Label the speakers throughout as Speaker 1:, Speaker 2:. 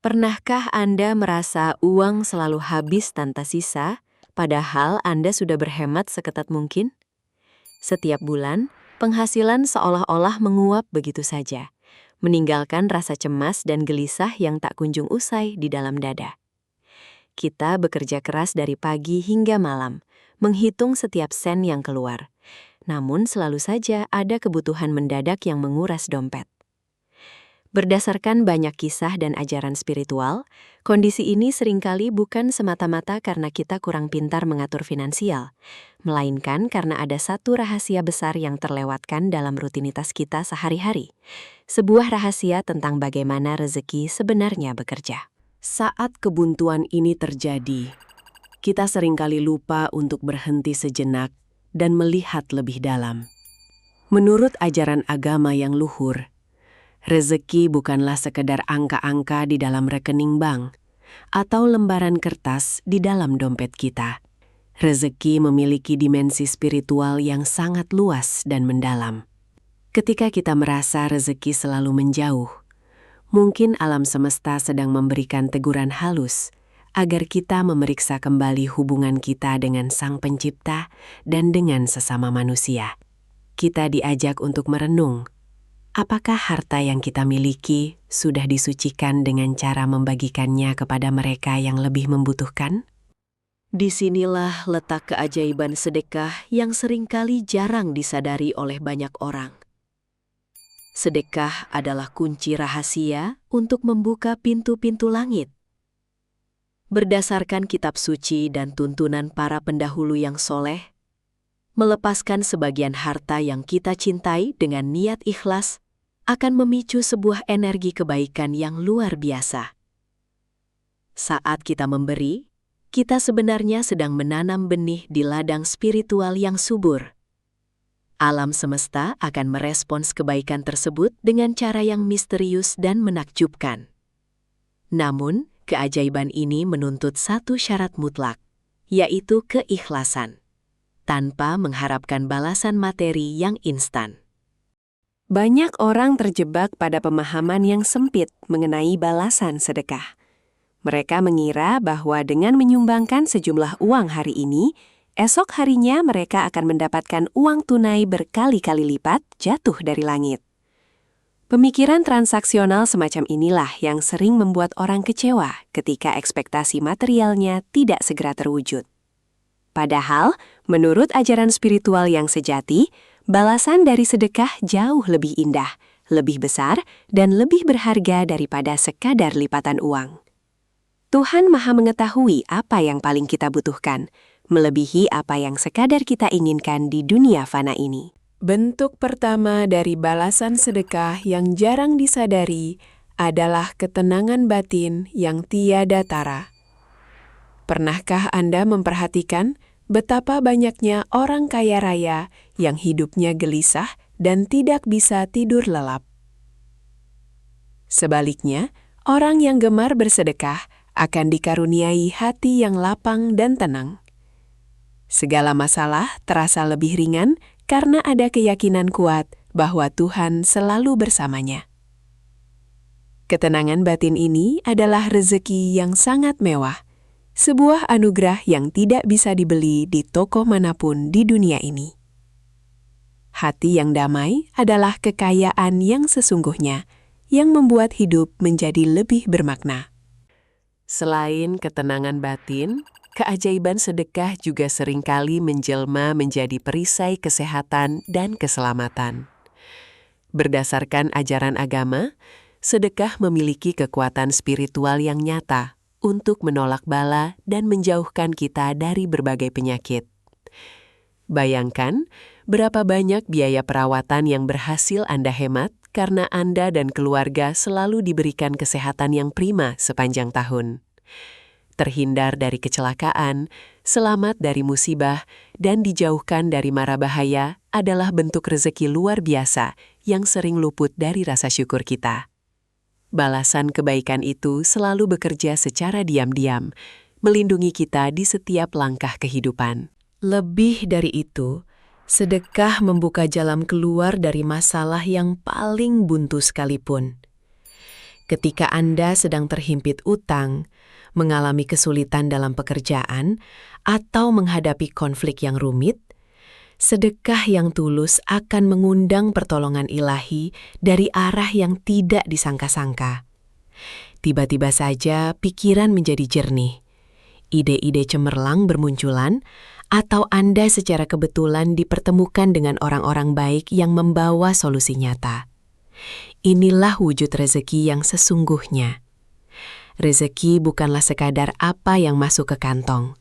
Speaker 1: Pernahkah Anda merasa uang selalu habis tanpa sisa, padahal Anda sudah berhemat seketat mungkin? Setiap bulan, penghasilan seolah-olah menguap begitu saja, meninggalkan rasa cemas dan gelisah yang tak kunjung usai di dalam dada. Kita bekerja keras dari pagi hingga malam, menghitung setiap sen yang keluar. Namun selalu saja ada kebutuhan mendadak yang menguras dompet. Berdasarkan banyak kisah dan ajaran spiritual, kondisi ini seringkali bukan semata-mata karena kita kurang pintar mengatur finansial, melainkan karena ada satu rahasia besar yang terlewatkan dalam rutinitas kita sehari-hari. Sebuah rahasia tentang bagaimana rezeki sebenarnya bekerja.
Speaker 2: Saat kebuntuan ini terjadi, kita seringkali lupa untuk berhenti sejenak dan melihat lebih dalam. Menurut ajaran agama yang luhur, rezeki bukanlah sekedar angka-angka di dalam rekening bank atau lembaran kertas di dalam dompet kita. Rezeki memiliki dimensi spiritual yang sangat luas dan mendalam. Ketika kita merasa rezeki selalu menjauh, mungkin alam semesta sedang memberikan teguran halus agar kita memeriksa kembali hubungan kita dengan Sang Pencipta dan dengan sesama manusia. Kita diajak untuk merenung, apakah harta yang kita miliki sudah disucikan dengan cara membagikannya kepada mereka yang lebih membutuhkan?
Speaker 1: Disinilah letak keajaiban sedekah yang seringkali jarang disadari oleh banyak orang. Sedekah adalah kunci rahasia untuk membuka pintu-pintu langit. Berdasarkan kitab suci dan tuntunan para pendahulu yang soleh, melepaskan sebagian harta yang kita cintai dengan niat ikhlas akan memicu sebuah energi kebaikan yang luar biasa. Saat kita memberi, kita sebenarnya sedang menanam benih di ladang spiritual yang subur. Alam semesta akan merespons kebaikan tersebut dengan cara yang misterius dan menakjubkan. Namun, keajaiban ini menuntut satu syarat mutlak, yaitu keikhlasan, tanpa mengharapkan balasan materi yang instan.
Speaker 2: Banyak orang terjebak pada pemahaman yang sempit mengenai balasan sedekah. Mereka mengira bahwa dengan menyumbangkan sejumlah uang hari ini, esok harinya mereka akan mendapatkan uang tunai berkali-kali lipat jatuh dari langit. Pemikiran transaksional semacam inilah yang sering membuat orang kecewa ketika ekspektasi materialnya tidak segera terwujud. Padahal, menurut ajaran spiritual yang sejati, balasan dari sedekah jauh lebih indah, lebih besar, dan lebih berharga daripada sekadar lipatan uang. Tuhan Maha mengetahui apa yang paling kita butuhkan, melebihi apa yang sekadar kita inginkan di dunia fana ini.
Speaker 3: Bentuk pertama dari balasan sedekah yang jarang disadari adalah ketenangan batin yang tiada tara. Pernahkah Anda memperhatikan betapa banyaknya orang kaya raya yang hidupnya gelisah dan tidak bisa tidur lelap? Sebaliknya, orang yang gemar bersedekah akan dikaruniai hati yang lapang dan tenang. Segala masalah terasa lebih ringan karena ada keyakinan kuat bahwa Tuhan selalu bersamanya. Ketenangan batin ini adalah rezeki yang sangat mewah, sebuah anugerah yang tidak bisa dibeli di toko manapun di dunia ini. Hati yang damai adalah kekayaan yang sesungguhnya, yang membuat hidup menjadi lebih bermakna.
Speaker 2: Selain ketenangan batin, keajaiban sedekah juga seringkali menjelma menjadi perisai kesehatan dan keselamatan. Berdasarkan ajaran agama, sedekah memiliki kekuatan spiritual yang nyata untuk menolak bala dan menjauhkan kita dari berbagai penyakit. Bayangkan berapa banyak biaya perawatan yang berhasil Anda hemat karena Anda dan keluarga selalu diberikan kesehatan yang prima sepanjang tahun. Terhindar dari kecelakaan, selamat dari musibah, dan dijauhkan dari mara bahaya adalah bentuk rezeki luar biasa yang sering luput dari rasa syukur kita. Balasan kebaikan itu selalu bekerja secara diam-diam, melindungi kita di setiap langkah kehidupan.
Speaker 3: Lebih dari itu, sedekah membuka jalan keluar dari masalah yang paling buntu sekalipun. Ketika Anda sedang terhimpit utang, mengalami kesulitan dalam pekerjaan, atau menghadapi konflik yang rumit, sedekah yang tulus akan mengundang pertolongan ilahi dari arah yang tidak disangka-sangka. Tiba-tiba saja pikiran menjadi jernih. Ide-ide cemerlang bermunculan, atau Anda secara kebetulan dipertemukan dengan orang-orang baik yang membawa solusi nyata. Inilah wujud rezeki yang sesungguhnya. Rezeki bukanlah sekadar apa yang masuk ke kantong,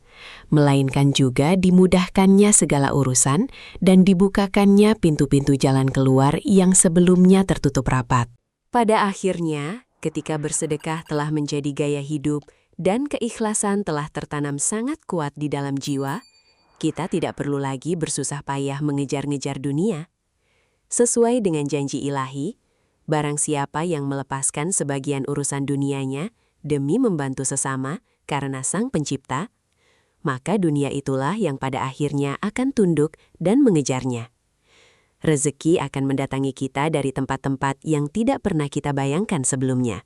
Speaker 3: melainkan juga dimudahkannya segala urusan dan dibukakannya pintu-pintu jalan keluar yang sebelumnya tertutup rapat.
Speaker 1: Pada akhirnya, ketika bersedekah telah menjadi gaya hidup dan keikhlasan telah tertanam sangat kuat di dalam jiwa, kita tidak perlu lagi bersusah payah mengejar-ngejar dunia. Sesuai dengan janji ilahi, barang siapa yang melepaskan sebagian urusan dunianya demi membantu sesama karena Sang Pencipta, maka dunia itulah yang pada akhirnya akan tunduk dan mengejarnya. Rezeki akan mendatangi kita dari tempat-tempat yang tidak pernah kita bayangkan sebelumnya.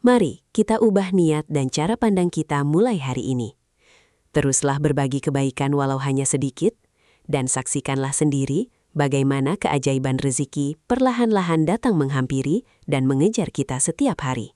Speaker 1: Mari kita ubah niat dan cara pandang kita mulai hari ini. Teruslah berbagi kebaikan walau hanya sedikit, dan saksikanlah sendiri bagaimana keajaiban rezeki perlahan-lahan datang menghampiri dan mengejar kita setiap hari.